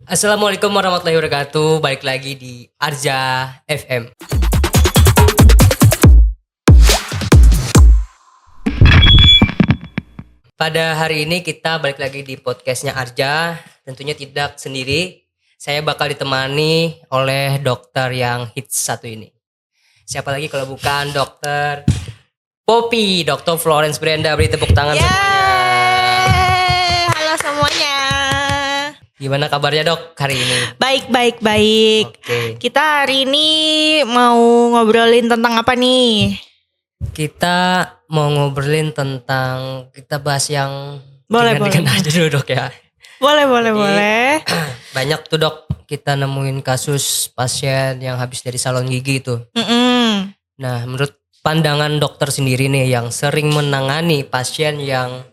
Assalamualaikum warahmatullahi wabarakatuh. Balik lagi di Arja FM. Pada hari ini kita balik lagi di podcastnya Arja. Tentunya tidak sendiri. Saya bakal ditemani oleh dokter yang hits satu ini. Siapa lagi kalau bukan dokter Poppy, Dr. Florence Brenda. Beri tepuk tangan semuanya. Halo semuanya. Gimana kabarnya dok hari ini? Baik. Oke. Kita hari ini mau ngobrolin tentang apa nih? Kita mau ngobrolin tentang, kita bahas yang Boleh. aja dulu dok ya. Boleh. Banyak tuh dok kita nemuin kasus pasien yang habis dari salon gigi itu. Nah menurut pandangan dokter sendiri nih yang sering menangani pasien yang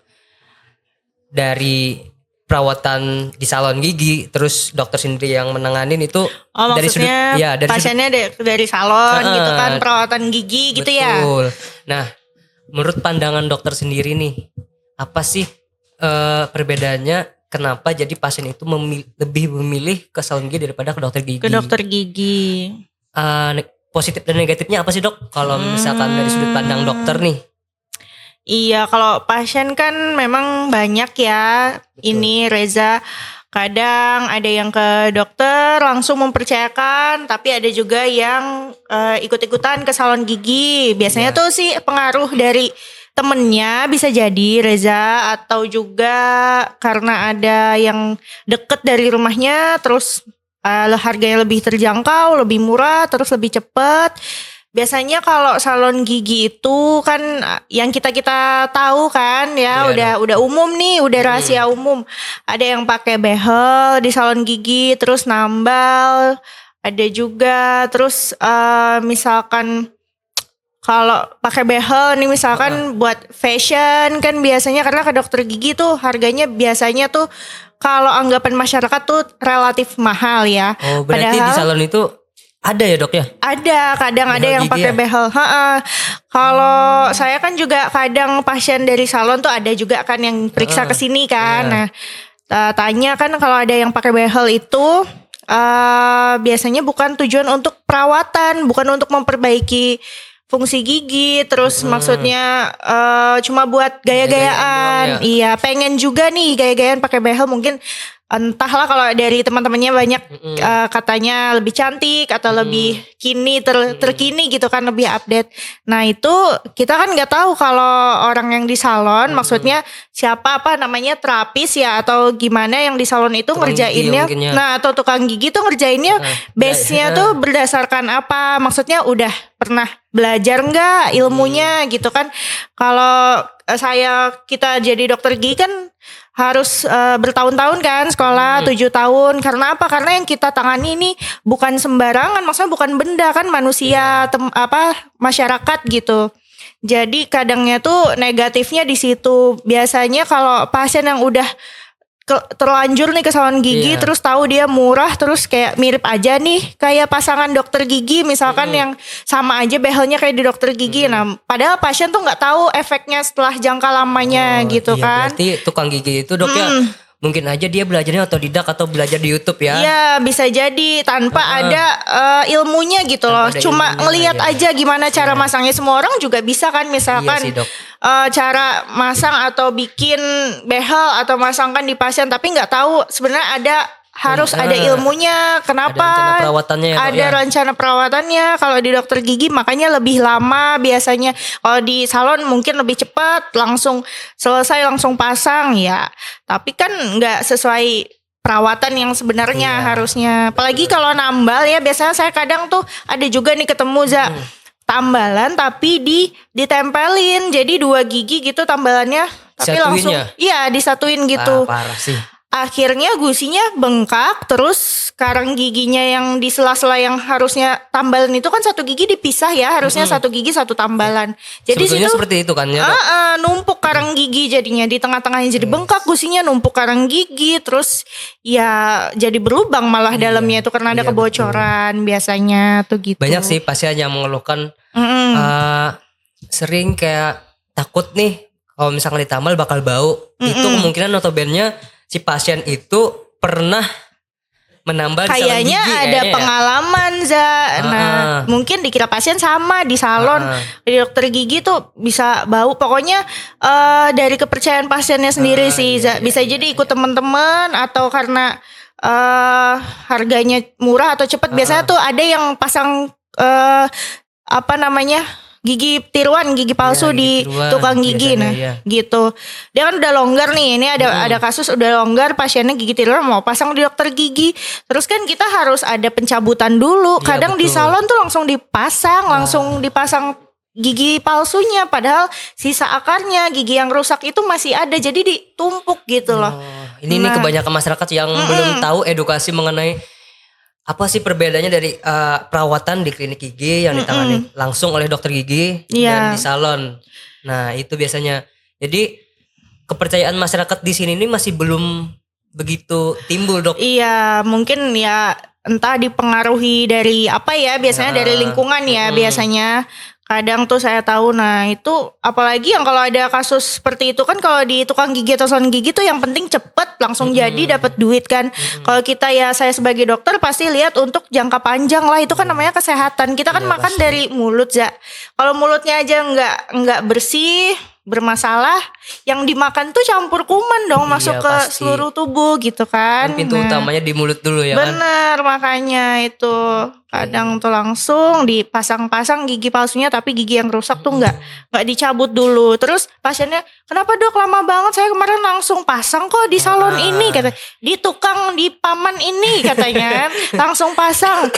dari perawatan di salon gigi, terus dokter sendiri yang menanganin itu dari maksudnya sudut, pasiennya dari salon gitu kan, perawatan gigi gitu ya. Betul. Nah, menurut pandangan dokter sendiri nih, apa sih perbedaannya? Kenapa jadi pasien itu lebih memilih ke salon gigi daripada ke dokter gigi? Ke dokter gigi. Positif dan negatifnya apa sih dok? Kalau misalkan dari sudut pandang dokter nih? Iya, kalau pasien kan memang banyak ya. Betul. Ini Reza, kadang ada yang ke dokter langsung mempercayakan, tapi ada juga yang ikut-ikutan ke salon gigi. Biasanya tuh sih pengaruh dari temennya bisa jadi Reza, atau juga karena ada yang deket dari rumahnya, terus harganya lebih terjangkau, lebih murah, terus lebih cepat. Biasanya kalau salon gigi itu kan yang kita tahu kan ya, udah umum nih, udah rahasia umum. Ada yang pakai behel di salon gigi terus nambal, ada juga terus misalkan kalau pakai behel nih misalkan buat fashion kan biasanya, karena ke dokter gigi tuh harganya biasanya tuh kalau anggapan masyarakat tuh relatif mahal ya. Oh, berarti di salon itu ada ya dok ya? Ada, kadang behel ada yang pakai behel. Kalau saya kan juga kadang pasien dari salon tuh ada juga kan yang periksa ke sini kan. Nah, tanya kan kalau ada yang pakai behel itu biasanya bukan tujuan untuk perawatan, bukan untuk memperbaiki fungsi gigi, terus maksudnya cuma buat gaya-gayaan. Iya, pengen juga nih gaya-gayaan pakai behel, mungkin entahlah kalau dari teman-temannya banyak katanya lebih cantik atau lebih terkini gitu kan, lebih update. Nah itu kita kan nggak tahu kalau orang yang di salon maksudnya siapa, apa namanya, terapis ya atau gimana yang di salon itu tukang ngerjainnya. Nah atau tukang gigi tuh ngerjainnya base-nya tuh berdasarkan apa, maksudnya udah pernah belajar nggak ilmunya gitu kan. Kalau kita jadi dokter gigi kan harus bertahun-tahun kan sekolah 7 tahun. Karena apa? Karena yang kita tangani ini bukan sembarangan, maksudnya bukan benda kan, manusia masyarakat gitu. Jadi kadangnya tuh negatifnya di situ. Biasanya kalau pasien yang udah terlanjur nih ke salon gigi terus tahu dia murah, terus kayak mirip aja nih kayak pasangan dokter gigi misalkan yang sama aja behelnya kayak di dokter gigi. Nah padahal pasien tuh nggak tahu efeknya setelah jangka lamanya gitu kan. Berarti tukang gigi itu dok ya mungkin aja dia belajarnya otodidak atau belajar di YouTube ya. Iya bisa jadi tanpa ada ilmunya gitu loh. Cuma ngelihat aja gimana cara masangnya. Semua orang juga bisa kan, misalkan cara masang atau bikin behel atau masangkan di pasien, tapi nggak tahu sebenarnya harus ada ilmunya. Kenapa? Ada rencana perawatannya ya, ada rencana perawatannya. Kalau di dokter gigi makanya lebih lama biasanya. Kalau di salon mungkin lebih cepat, langsung selesai langsung pasang ya. Tapi kan nggak sesuai perawatan yang sebenarnya harusnya. Apalagi kalau nambal ya, biasanya saya kadang tuh ada juga nih ketemu tambalan tapi ditempelin, jadi 2 gigi gitu tambalannya, tapi langsung disatuin gitu. Parah sih. Akhirnya gusinya bengkak, terus karang giginya yang di sela-sela yang harusnya tambalan itu kan 1 gigi dipisah ya, harusnya 1 gigi 1 tambalan. Jadi sebetulnya situ seperti itu kan ya. Numpuk karang gigi jadinya di tengah-tengahnya, jadi bengkak gusinya, numpuk karang gigi, terus ya jadi berlubang malah dalamnya itu karena ada kebocoran biasanya tuh gitu. Banyak sih pasien yang mengeluhkan sering kayak takut nih kalau misalkan ditambal bakal bau. Itu kemungkinan notabene si pasien itu pernah menambah di salon kayaknya gigi, ada kayaknya ya. pengalaman Za. Nah mungkin dikira pasien sama di salon di dokter gigi tuh bisa bau. Pokoknya dari kepercayaan pasiennya sendiri sih Za. Bisa jadi ikut teman-teman atau karena harganya murah atau cepat. Biasanya tuh ada yang pasang apa namanya gigi tiruan, gigi palsu di tiruan, tukang gigi. biasanya, Nah iya. gitu. Dia kan udah longgar nih. Ini ada kasus udah longgar, pasiennya gigi tiruan mau pasang di dokter gigi. Terus kan kita harus ada pencabutan dulu. Iya, Kadang di betul. salon tuh langsung dipasang gigi palsunya, padahal sisa akarnya gigi yang rusak itu masih ada, jadi ditumpuk gitu loh. Ini kebanyakan masyarakat yang belum tahu edukasi mengenai apa sih perbedaannya dari perawatan di klinik gigi yang ditangani langsung oleh dokter gigi dan di salon. Nah itu biasanya. Jadi kepercayaan masyarakat di sini ini masih belum begitu timbul dok. Iya mungkin ya entah dipengaruhi dari apa ya, biasanya dari lingkungan ya biasanya. Kadang tuh saya tahu, nah itu apalagi yang kalau ada kasus seperti itu kan, kalau di tukang gigi atau salon gigi tuh yang penting cepet langsung jadi dapat duit kan. Kalau kita ya saya sebagai dokter pasti lihat untuk jangka panjang lah, itu kan namanya kesehatan. Kita kan makan dari mulut ya. Kalau mulutnya aja nggak bersih, bermasalah, yang dimakan tuh campur kuman dong masuk ke pasti. seluruh tubuh gitu kan. Pintu utamanya di mulut dulu ya kan. Bener, makanya itu kadang tuh langsung dipasang-pasang gigi palsunya, tapi gigi yang rusak tuh nggak dicabut dulu. Terus pasiennya, kenapa dok lama banget, saya kemarin langsung pasang kok di salon ini, kata di tukang di paman ini katanya langsung pasang.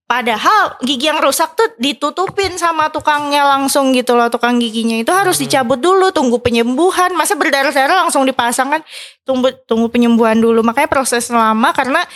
Padahal gigi yang rusak tuh ditutupin sama tukangnya langsung gitu loh. Tukang giginya itu harus dicabut dulu, tunggu penyembuhan. Masa berdarah-darah langsung dipasang kan? Tunggu penyembuhan dulu. Makanya proses lama, karena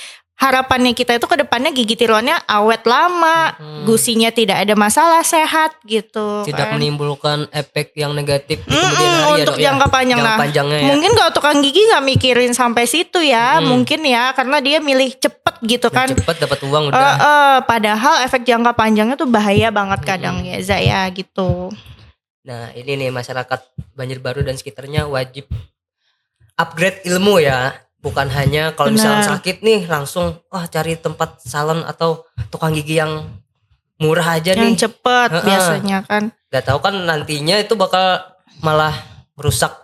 harapannya kita itu ke depannya gigi tiruannya awet lama, gusinya tidak ada masalah, sehat gitu. Tidak kan. menimbulkan efek yang negatif di kemudian hari ya Untuk dok ya. jangka panjang. Jangka Nah, panjangnya ya. mungkin kalau tukang gigi nggak mikirin sampai situ ya, mungkin ya, karena dia milih cepet gitu kan. Cepet dapat uang udah. Padahal efek jangka panjangnya tuh bahaya banget kadang ya Zaya gitu. Nah ini nih masyarakat Banjarbaru dan sekitarnya wajib upgrade ilmu ya. Bukan hanya kalau misalnya sakit nih langsung cari tempat salon atau tukang gigi yang murah aja Yang nih. cepet biasanya kan. Gak tahu kan nantinya itu bakal malah rusak,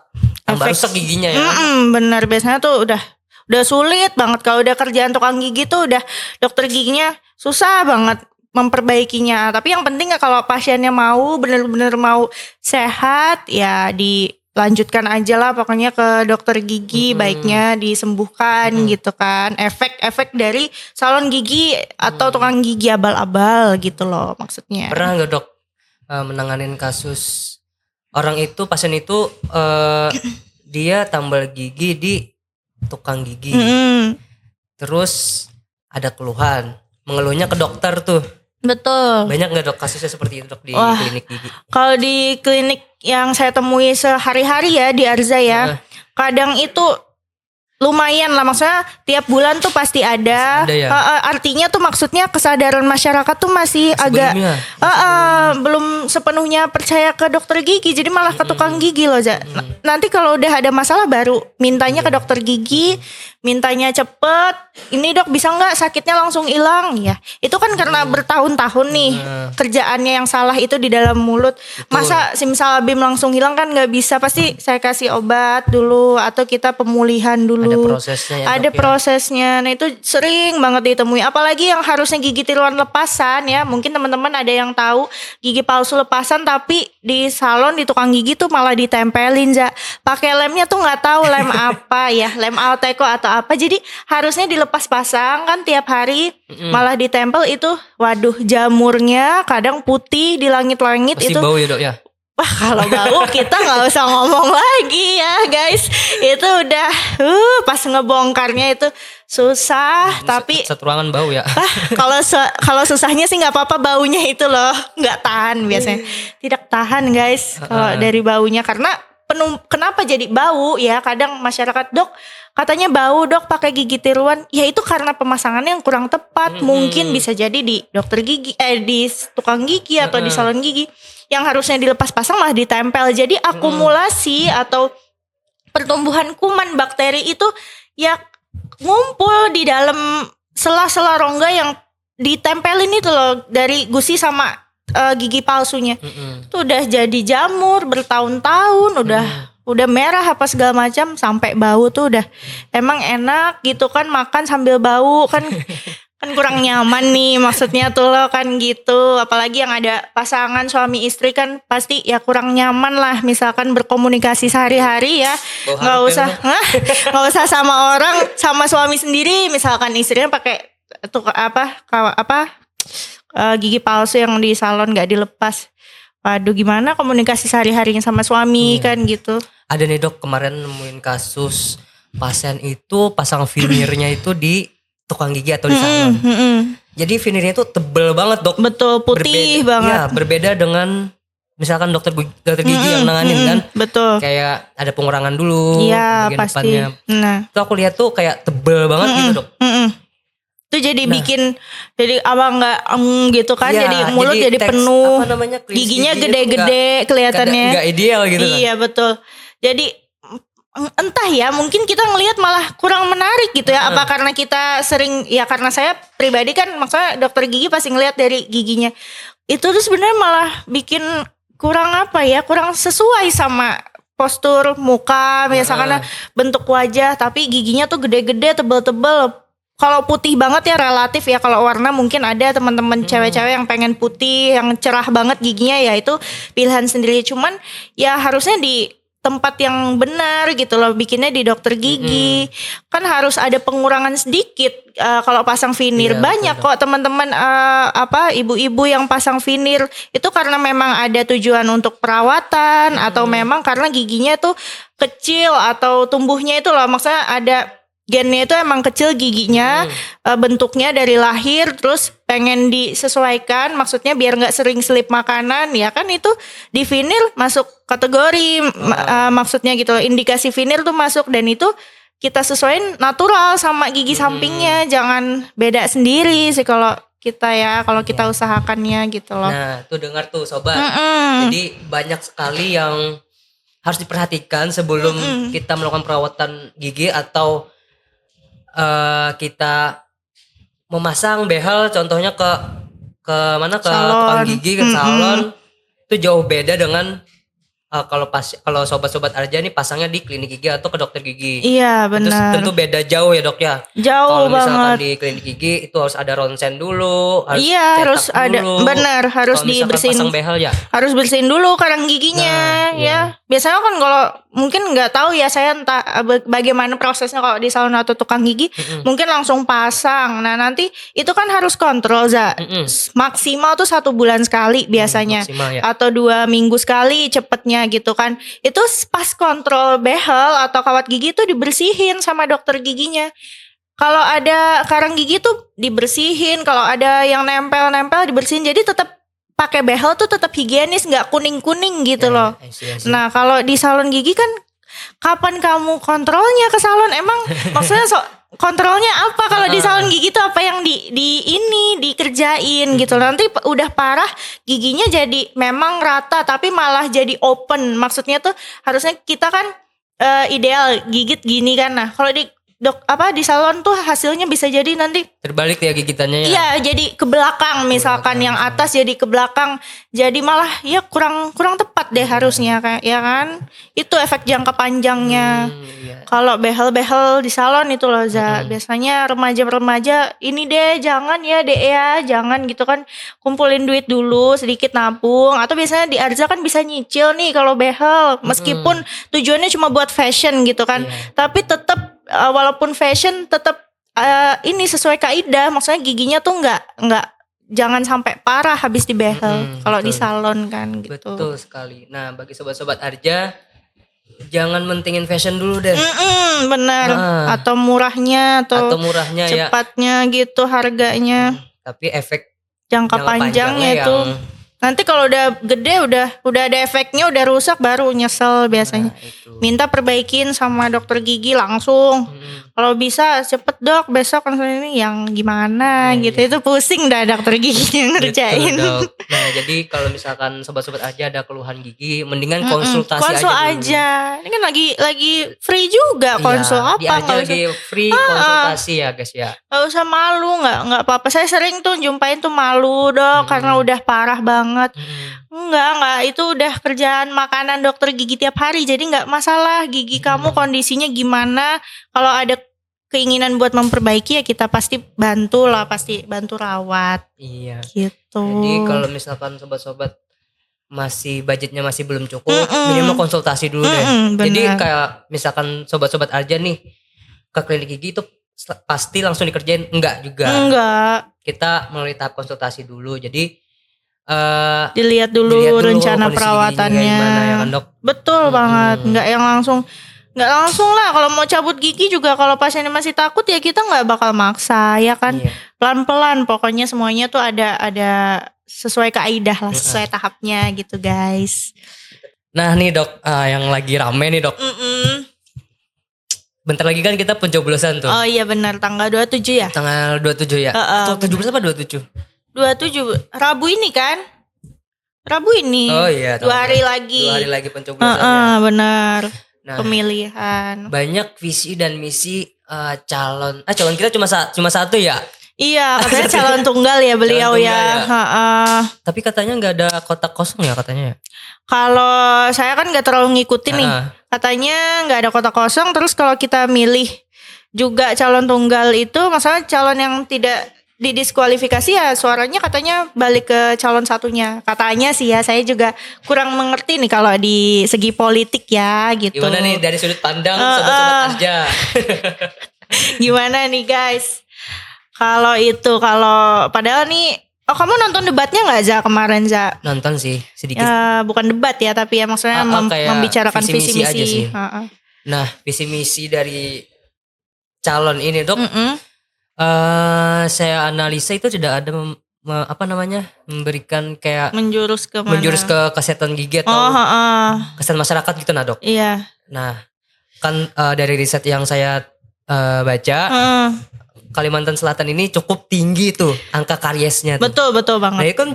tambah rusak giginya ya. Bener, biasanya tuh udah sulit banget kalau udah kerjaan tukang gigi tuh, udah dokter giginya susah banget memperbaikinya. Tapi yang penting kalau pasiennya mau bener-bener mau sehat ya dilanjutkan aja lah pokoknya ke dokter gigi, baiknya disembuhkan gitu kan. Efek-efek dari salon gigi atau tukang gigi abal-abal gitu loh maksudnya. Pernah gak dok menanganin kasus orang itu, pasien itu dia tambal gigi di tukang gigi, terus ada keluhan, mengeluhnya ke dokter tuh. Betul. Banyak gak dok kasusnya seperti itu dok di klinik gigi? Kalau di klinik yang saya temui sehari-hari ya di Arza ya, kadang itu lumayan lah, maksudnya tiap bulan tuh pasti ada. ya? Artinya tuh maksudnya kesadaran masyarakat tuh masih agak belum sepenuhnya percaya ke dokter gigi, jadi malah ke tukang gigi loh Za. Nanti kalau udah ada masalah baru mintanya ke dokter gigi, mintanya cepet, ini dok bisa nggak sakitnya langsung hilang ya. Itu kan karena bertahun-tahun nih kerjaannya yang salah itu di dalam mulut. Masa simsalabim langsung hilang kan nggak bisa, pasti saya kasih obat dulu atau kita pemulihan dulu. Ada prosesnya ya, Ada dok, prosesnya. Nah itu sering banget ditemui. Apalagi yang harusnya gigi tiruan lepasan ya. Mungkin teman-teman ada yang tahu gigi palsu lepasan, tapi di salon di tukang gigi tuh malah ditempelin Za. Pakai lemnya tuh nggak tahu lem apa ya, lem Alteco atau apa. Jadi harusnya dilepas pasang kan tiap hari, malah ditempel itu. Waduh, jamurnya kadang putih di langit-langit. Pasti itu bau ya dok ya? Wah kalau bau kita gak usah ngomong lagi ya guys. Itu udah pas ngebongkarnya itu susah. Tapi satu ruangan bau ya. kalau susahnya sih gak apa-apa, baunya itu loh gak tahan biasanya. Tidak tahan guys kalau dari baunya. Karena kenapa jadi bau ya, kadang masyarakat dok katanya bau dok pakai gigi tiruan. Ya itu karena pemasangannya yang kurang tepat. Mungkin bisa jadi di dokter gigi di tukang gigi atau di salon gigi yang harusnya dilepas pasang malah ditempel. Jadi akumulasi atau pertumbuhan kuman bakteri itu ya ngumpul di dalam sela-sela rongga yang ditempelin itu loh dari gusi sama gigi palsunya. Tuh udah jadi jamur bertahun-tahun, udah merah apa segala macam sampai bau tuh udah emang enak gitu kan, makan sambil bau kan. Kan kurang nyaman nih maksudnya tuh lo kan gitu, apalagi yang ada pasangan suami istri kan pasti ya kurang nyaman lah misalkan berkomunikasi sehari-hari ya, nggak usah sama orang, sama suami sendiri misalkan istrinya pakai tuh gigi palsu yang di salon nggak dilepas. Waduh, gimana komunikasi sehari-harinya sama suami kan gitu. Ada nih dok, kemarin nemuin kasus pasien itu pasang veneernya itu di tukang gigi atau di salon. Jadi veneernya itu tebel banget dok. Betul, putih banget. Iya, berbeda dengan misalkan dokter gigi yang nanganin kan. Betul. Kayak ada pengurangan dulu. Iya pasti. Depannya. Nah, itu aku lihat tuh kayak tebel banget gitu dok. Itu jadi bikin jadi nggak gitu kan, Iya, jadi mulut jadi teks, penuh, apa namanya, giginya gigi itu gede-gede kelihatannya. Nggak ideal gitu kan. Iya betul. Jadi entah ya, mungkin kita ngelihat malah kurang menarik gitu ya. Apa karena kita sering, ya karena saya pribadi kan maksudnya dokter gigi pasti ngelihat dari giginya. Itu tuh sebenarnya malah bikin kurang apa ya, kurang sesuai sama postur muka misalkan bentuk wajah, tapi giginya tuh gede-gede, tebel-tebel. Kalau putih banget ya relatif ya, kalau warna mungkin ada teman-teman cewek-cewek yang pengen putih, yang cerah banget giginya, ya itu pilihan sendiri. Cuman ya harusnya di tempat yang benar gitu loh, bikinnya di dokter gigi. Kan harus ada pengurangan sedikit kalau pasang veneer. Banyak kok teman-teman ibu-ibu yang pasang veneer itu karena memang ada tujuan untuk perawatan atau memang karena giginya tuh kecil atau tumbuhnya itu loh, maksudnya ada gennya itu emang kecil giginya, bentuknya dari lahir, terus pengen disesuaikan, maksudnya biar nggak sering selip makanan, ya kan itu di veneer masuk kategori, maksudnya gitu loh, indikasi veneer tuh masuk, dan itu kita sesuaiin natural sama gigi sampingnya, jangan beda sendiri sih kalau kita ya, kalau kita usahakannya gitu loh. Nah tuh dengar tuh sobat, jadi banyak sekali yang harus diperhatikan sebelum kita melakukan perawatan gigi atau kita memasang behel, contohnya ke mana, ke tukang gigi, ke salon. Itu jauh beda dengan kalau sobat-sobat Arja nih pasangnya di klinik gigi atau ke dokter gigi. Iya benar. Tentu beda jauh ya dok ya. Jauh kalau misalkan banget. di klinik gigi itu harus ada ronsen dulu, harus harus cetak ada, dulu. benar, harus Kalau misalkan dibersihin. pasang behel ya Harus bersihin dulu karang giginya, ya. Biasanya kan kalau mungkin nggak tahu ya, saya entah bagaimana prosesnya kalau di salon atau tukang gigi, mungkin langsung pasang. Nah nanti itu kan harus kontrol maksimal tuh 1 bulan sekali biasanya, maksimal, ya. atau 2 minggu sekali cepetnya gitu kan. Itu pas kontrol behel atau kawat gigi itu dibersihin sama dokter giginya. Kalau ada karang gigi tuh dibersihin, kalau ada yang nempel-nempel dibersihin. Jadi tetap pakai behel tuh tetap higienis, nggak kuning-kuning gitu loh. I see. Nah kalau di salon gigi kan kapan kamu kontrolnya ke salon? Emang maksudnya kontrolnya apa kalau di salon gigi tuh, apa yang dikerjain gitu. Nanti udah parah giginya jadi memang rata tapi malah jadi open. Maksudnya tuh harusnya kita kan ideal gigit gini kan. Nah kalau di di salon tuh hasilnya bisa jadi nanti terbalik ya gigitannya ya. Iya, jadi ke belakang, misalkan yang atas jadi ke belakang, jadi malah ya kurang tepat deh harusnya kayak, ya kan? Itu efek jangka panjangnya. Kalau behel-behel di salon itu loh, biasanya remaja-remaja ini deh jangan ya dek ya, jangan gitu kan, kumpulin duit dulu sedikit nabung, atau biasanya di Arja kan bisa nyicil nih kalau behel, meskipun tujuannya cuma buat fashion gitu kan, tapi tetap walaupun fashion tetap ini sesuai kaidah, maksudnya giginya tuh nggak jangan sampai parah habis dibehel kalau di salon kan gitu. Betul sekali. Nah bagi sobat-sobat Arja, jangan mentingin fashion dulu deh. Benar. Atau murahnya atau cepatnya gitu harganya. Tapi efek jangka panjangnya itu nanti kalau udah gede, udah ada efeknya, udah rusak, baru nyesel biasanya. Minta perbaikin sama dokter gigi langsung. Kalau bisa cepet dok, besok kan ini yang gimana gitu. Itu pusing dah dokter gigi yang ngerjain. Betul, dok. Nah, jadi kalau misalkan sobat-sobat aja ada keluhan gigi, mendingan konsultasi konsul aja dulu. aja. Ini kan lagi free juga konsul Iya, apa di Arja nggak usah. lagi free konsultasi ya guys ya. Gak usah malu, nggak apa-apa. Saya sering tuh jumpain tuh malu dok, karena udah parah banget. Enggak, itu udah kerjaan makanan dokter gigi tiap hari. Jadi nggak masalah gigi kamu kondisinya gimana. Kalau ada keinginan buat memperbaiki ya kita pasti bantu rawat Iya. gitu. Jadi kalau misalkan sobat-sobat masih budgetnya masih belum cukup, minimal konsultasi dulu deh. Jadi kayak misalkan sobat-sobat aja nih ke klinik gigi itu pasti langsung dikerjain, enggak juga. Enggak. Kita melalui tahap konsultasi dulu. Jadi dilihat dulu rencana perawatannya. Gimana ya kan dok? Betul banget. Enggak langsung lah. Kalau mau cabut gigi juga kalau pasiennya masih takut ya kita nggak bakal maksa ya kan. Iya. Pelan-pelan pokoknya semuanya tuh ada sesuai kaidah lah, sesuai tahapnya gitu guys. Nah nih dok, yang lagi rame nih dok. Bentar lagi kan kita pencoblosan tuh. Oh iya benar, tanggal 27 ya? Tanggal 27 ya? Atau 17 apa 27? 27, Rabu ini kan? Rabu ini. Oh iya. 2 hari lagi. 2 hari lagi pencoblosannya. Benar. Nah, pemilihan. Banyak visi dan misi calon kita cuma satu ya? Iya, katanya calon tunggal ya beliau ya. Tapi katanya nggak ada kotak kosong ya katanya ya? Kalau saya kan nggak terlalu ngikutin nih. Katanya nggak ada kotak kosong. Terus kalau kita milih juga calon tunggal itu, masalah calon yang tidak didiskualifikasi ya suaranya katanya balik ke calon satunya. Katanya sih ya, saya juga kurang mengerti nih kalau di segi politik ya gitu. Gimana nih dari sudut pandang sobat-sobat Arja? Gimana nih guys? Kalau padahal nih, kamu nonton debatnya nggak Za kemarin Za? Nonton sih sedikit. Bukan debat ya, tapi ya maksudnya membicarakan visi misi. Nah, visi misi dari calon ini dok, saya analisa itu tidak ada memberikan kayak menjurus ke kesehatan gigi atau kesehatan masyarakat gitu nah dok. Iya. Nah, kan dari riset yang saya baca. Kalimantan Selatan ini cukup tinggi tuh angka kariesnya tuh. Betul banget. Nah itu kan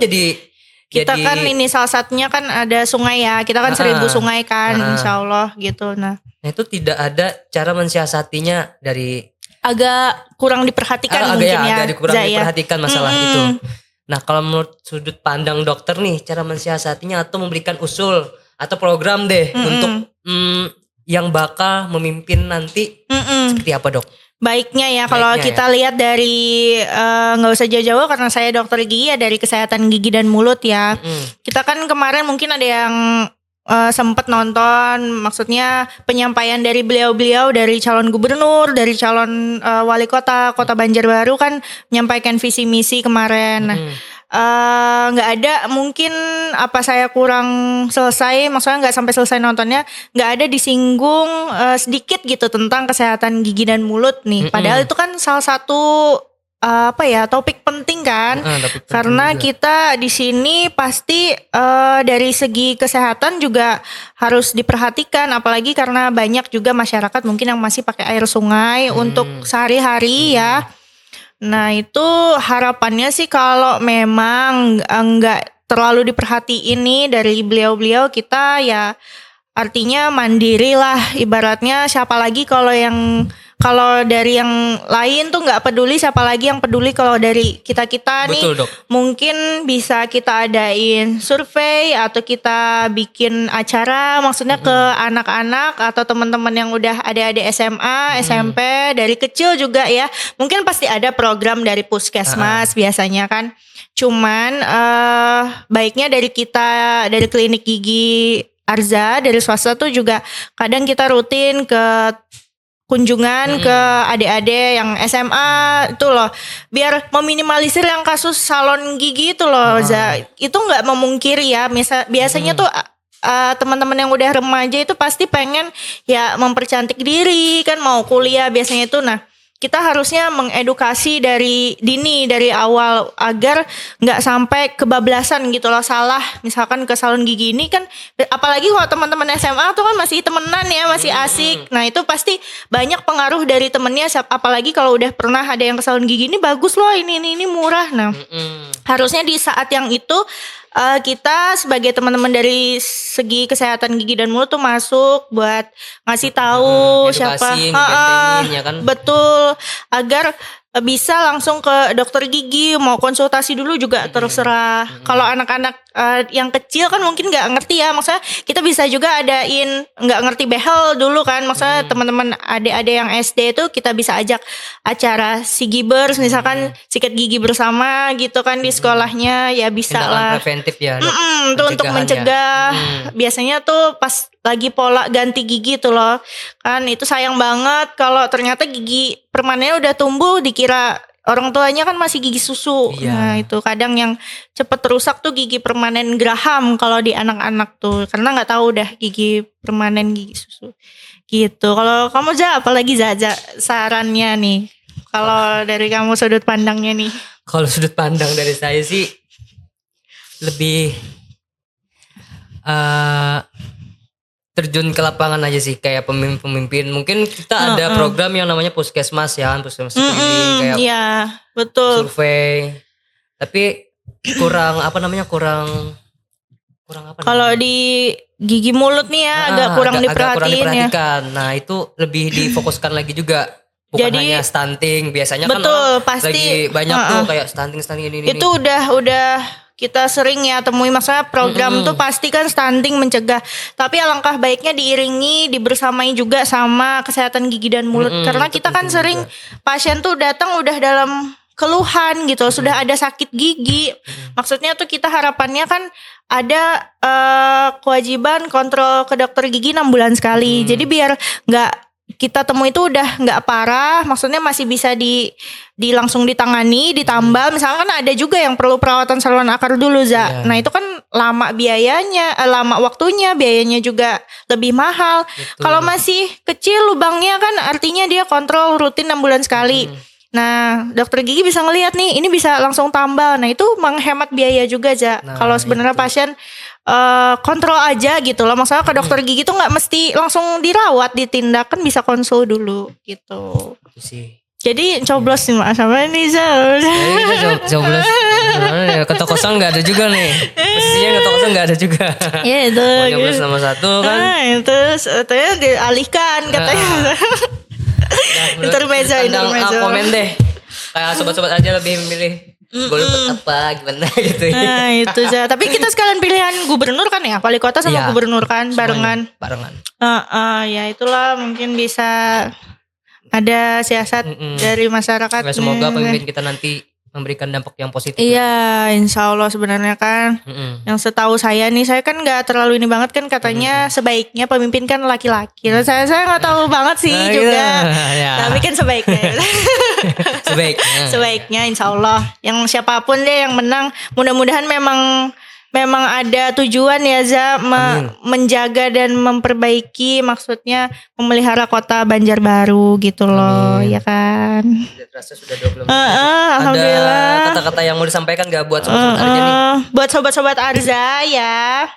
kita kan ini salah satunya kan ada sungai ya. Kita kan 1000 sungai kan insya Allah gitu. Nah itu tidak ada cara mensiasatinya dari agak kurang diperhatikan mungkin ya. Agak kurang diperhatikan masalah itu. Nah kalau menurut sudut pandang dokter nih, cara mensiasatinya atau memberikan usul atau program deh untuk yang bakal memimpin nanti seperti apa dok? Baiknya ya kalau kita lihat dari nggak usah jauh-jauh karena saya dokter gigi ya, dari kesehatan gigi dan mulut ya. Kita kan kemarin mungkin ada yang sempat nonton, maksudnya penyampaian dari beliau-beliau, dari calon gubernur, dari calon wali kota Banjarbaru kan menyampaikan visi misi kemarin. Nah nggak ada mungkin apa saya kurang selesai, maksudnya nggak sampai selesai nontonnya, nggak ada disinggung sedikit gitu tentang kesehatan gigi dan mulut nih. Padahal itu kan salah satu topik penting kan, karena kita di sini pasti dari segi kesehatan juga harus diperhatikan, apalagi karena banyak juga masyarakat mungkin yang masih pakai air sungai untuk sehari-hari ya. Nah itu harapannya sih kalau memang enggak terlalu diperhatiin nih dari beliau-beliau, kita ya artinya mandiri lah ibaratnya. Siapa lagi kalau dari yang lain tuh nggak peduli, siapa lagi yang peduli kalau dari kita nih. Betul, Dok. Mungkin bisa kita adain survei atau kita bikin acara maksudnya ke anak-anak atau teman-teman yang udah adik-adik SMA, SMP dari kecil juga ya. Mungkin pasti ada program dari puskesmas biasanya kan. Cuman baiknya dari kita, dari klinik gigi Arza, dari swasta tuh juga kadang kita rutin ke kunjungan ke adik-adik yang SMA itu loh, biar meminimalisir yang kasus salon gigi itu loh. Itu nggak memungkiri ya, biasanya tuh teman-teman yang udah remaja itu pasti pengen ya mempercantik diri kan, mau kuliah biasanya itu. Nah kita harusnya mengedukasi dari dini, dari awal agar nggak sampai kebablasan gitu loh, salah misalkan ke salon gigi ini kan, apalagi kalau teman-teman SMA tuh kan masih temenan ya, masih asik. Nah itu pasti banyak pengaruh dari temennya, apalagi kalau udah pernah ada yang ke salon gigi, ini bagus loh, ini murah. Nah harusnya di saat yang itu kita sebagai teman-teman dari segi kesehatan gigi dan mulut tuh masuk buat ngasih tahu siapa, edukasi, ngegandengin, ya kan? betul, agar bisa langsung ke dokter gigi, mau konsultasi dulu juga terserah. Kalau anak-anak yang kecil kan mungkin nggak ngerti ya, maksudnya kita bisa juga adain nggak ngerti behel dulu kan, maksudnya teman-teman adik-adik yang SD itu kita bisa ajak acara sigibers, misalkan sikat gigi bersama gitu kan di sekolahnya, ya bisa Tindakan lah. preventif ya, Dok. Itu untuk Pencegahan mencegah. Biasanya tuh pas lagi pola ganti gigi tuh loh. Kan itu sayang banget kalau ternyata gigi permanennya udah tumbuh dikira orang tuanya kan masih gigi susu. Iya. Nah, itu kadang yang cepet rusak tuh gigi permanen Graham kalau di anak-anak tuh. Karena nggak tahu dah gigi permanen gigi susu. Gitu. Kalau kamu apalagi sarannya nih? Kalau dari kamu sudut pandangnya nih. Kalau sudut pandang dari saya sih lebih terjun ke lapangan aja sih, kayak pemimpin. Mungkin kita ada program yang namanya puskesmas ya, puskesmas keliling, kayak Iya, betul. survei. Tapi kurang apa Kalau di gigi mulut nih ya agak kurang diperhatiin ya. Nah, itu lebih difokuskan lagi juga. Bukan Jadi, hanya stunting, biasanya kan betul, orang pasti, lagi banyak tuh kayak stunting ini. Itu udah kita sering ya temui, maksudnya program tuh pasti kan stunting mencegah. Tapi alangkah baiknya diiringi, dibersamai juga sama kesehatan gigi dan mulut. Karena kita kan sering pasien tuh datang udah dalam keluhan gitu, sudah ada sakit gigi. Maksudnya tuh kita harapannya kan ada kewajiban kontrol ke dokter gigi 6 bulan sekali. Jadi biar nggak kita temui itu udah nggak parah, maksudnya masih bisa di langsung ditangani, ditambal. Misalkan ada juga yang perlu perawatan saluran akar dulu, Za. Nah itu kan lama biayanya, lama waktunya, biayanya juga lebih mahal. Kalau masih kecil lubangnya kan artinya dia kontrol rutin 6 bulan sekali. Nah dokter gigi bisa ngelihat nih, ini bisa langsung tambal. Nah itu menghemat biaya juga, Za. Kalau sebenarnya pasien kontrol aja gitu loh, maksudnya ke dokter gigi tuh nggak mesti langsung dirawat, ditindak, kan bisa konsul dulu gitu. Itu sih. Jadi coblos nih Mak, sama nih Za. Coblos. Ke toko kosong nggak ada juga nih. Posisinya ke toko kosong nggak ada juga. Iya itu. Mau nyoblos nomor 1 kan. Nah itu katanya dialihkan katanya. Intermezzo. Komen deh. Kayak sobat-sobat aja lebih memilih golput apa gimana gitu ya. Nah itu Za. Tapi kita sekalian pilihan gubernur kan ya, wali kota sama gubernur kan barengan. Ya itulah mungkin bisa ada siasat dari masyarakat. Ya, semoga pemimpin kita nanti memberikan dampak yang positif. Iya, insya Allah sebenarnya kan. Yang setahu saya nih, saya kan nggak terlalu ini banget kan, katanya sebaiknya pemimpin kan laki-laki. Saya nggak tahu banget sih juga. Tapi kan sebaiknya. Sebaiknya insya Allah. Yang siapapun deh yang menang, mudah-mudahan memang ada tujuan ya Za, menjaga dan memperbaiki, maksudnya memelihara kota Banjarbaru gitu loh. Ya kan. Terasa sudah 20 menit. Alhamdulillah. Ada kata-kata yang mau disampaikan gak buat sobat-sobat Arja nih? Buat sobat-sobat Arza ya,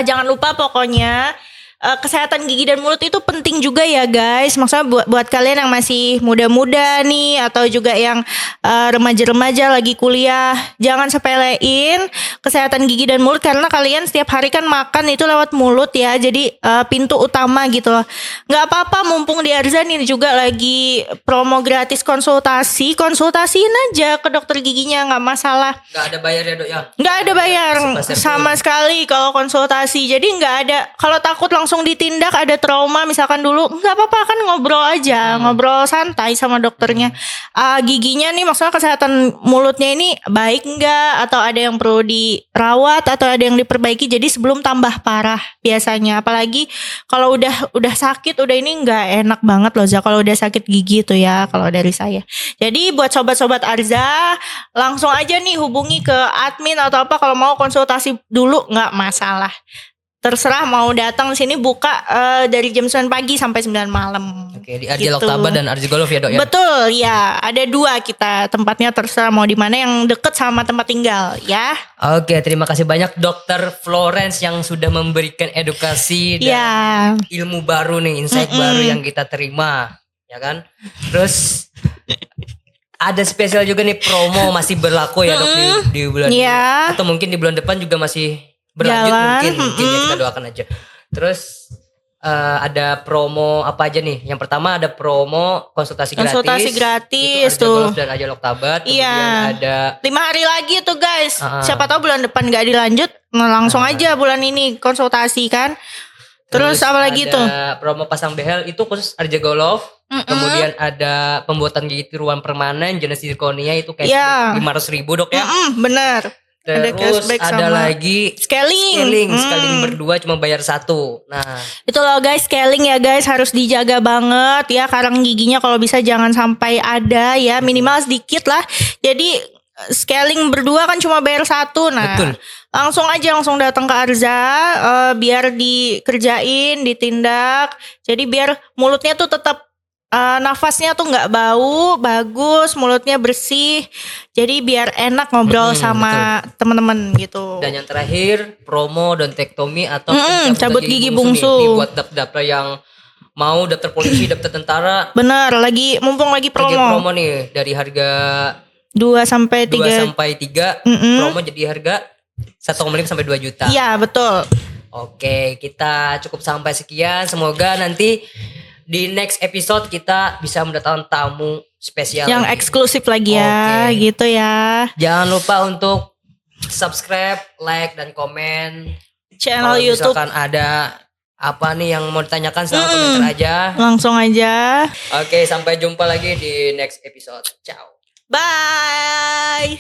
jangan lupa pokoknya kesehatan gigi dan mulut itu penting juga ya guys. Maksudnya buat kalian yang masih muda-muda nih, atau juga yang remaja-remaja lagi kuliah, jangan sepelein kesehatan gigi dan mulut, karena kalian setiap hari kan makan itu lewat mulut ya. Jadi pintu utama gitu loh. Nggak apa-apa, mumpung di Arza nih juga lagi promo gratis konsultasiin aja ke dokter giginya, nggak masalah. Nggak ada bayar ya Dok ya? Nggak ada bayar sama sekali kalau konsultasi. Jadi nggak ada, kalau takut langsung ditindak, ada trauma misalkan dulu, nggak apa-apa kan, ngobrol aja, ngobrol santai sama dokternya. Giginya nih, maksudnya kesehatan mulutnya ini baik nggak, atau ada yang perlu dirawat, atau ada yang diperbaiki. Jadi sebelum tambah parah biasanya, apalagi kalau udah sakit, udah ini nggak enak banget loh Za, kalau udah sakit gigi tuh ya, kalau dari saya. Jadi buat sobat-sobat Arza, langsung aja nih hubungi ke admin atau apa kalau mau konsultasi dulu, nggak masalah. Terserah mau datang sini, buka dari jam 9 pagi sampai 9 malam. Oke, di Arja Loktaba dan Arja Golf ya Dok ya? Betul ya, ada 2 kita tempatnya, terserah mau di mana yang deket sama tempat tinggal ya. Oke, terima kasih banyak Dokter Florence yang sudah memberikan edukasi dan ilmu baru nih, insight baru yang kita terima, ya kan? Terus ada spesial juga nih, promo masih berlaku ya Dok di bulan ini. Iya. Atau mungkin di bulan depan juga masih berlanjut, Jalan. mungkin ya, kita doakan aja. Terus ada promo apa aja nih? Yang pertama ada promo konsultasi gratis itu tuh. Golf dan Aja Loktabat. Kemudian Iya. ada 5 hari lagi tuh guys. Siapa tahu bulan depan gak dilanjut, langsung aja bulan ini konsultasi kan. Terus apa lagi ada tuh? promo pasang behel itu khusus Arja Golf. Kemudian ada pembuatan gigi tiruan permanen jenis zirconia itu kayak Iya. 500.000 Dok ya. Bener. Ada Terus cashback ada sama lagi scaling. scaling berdua cuma bayar 1. Nah, Itu loh guys, scaling ya guys, harus dijaga banget ya. Karang giginya kalau bisa jangan sampai ada ya, minimal sedikit lah. Jadi scaling berdua kan cuma bayar 1. Nah, Betul. langsung datang ke Arza, biar dikerjain, ditindak. Jadi biar mulutnya tuh tetap nafasnya tuh nggak bau, bagus, mulutnya bersih. Jadi biar enak ngobrol sama teman-teman gitu. dan yang terakhir promo dontektomi atau cabut gigi nih. bungsu. Ini buat daftar yang mau daftar polisi, daftar tentara. Bener, mumpung lagi Lagi promo. promo nih dari harga 2 sampai 2 3. sampai 3 promo jadi harga 1,5 sampai 2 juta. Iya, betul. Oke, kita cukup sampai sekian. Semoga nanti di next episode kita bisa mendatangkan tamu spesial Yang lagi. eksklusif lagi ya, Oke. gitu ya. Jangan lupa untuk subscribe, like, dan komen. Channel Kalau YouTube misalkan ada apa nih yang mau ditanyakan, silahkan komentar aja. langsung aja. Oke, sampai jumpa lagi di next episode. Ciao. Bye.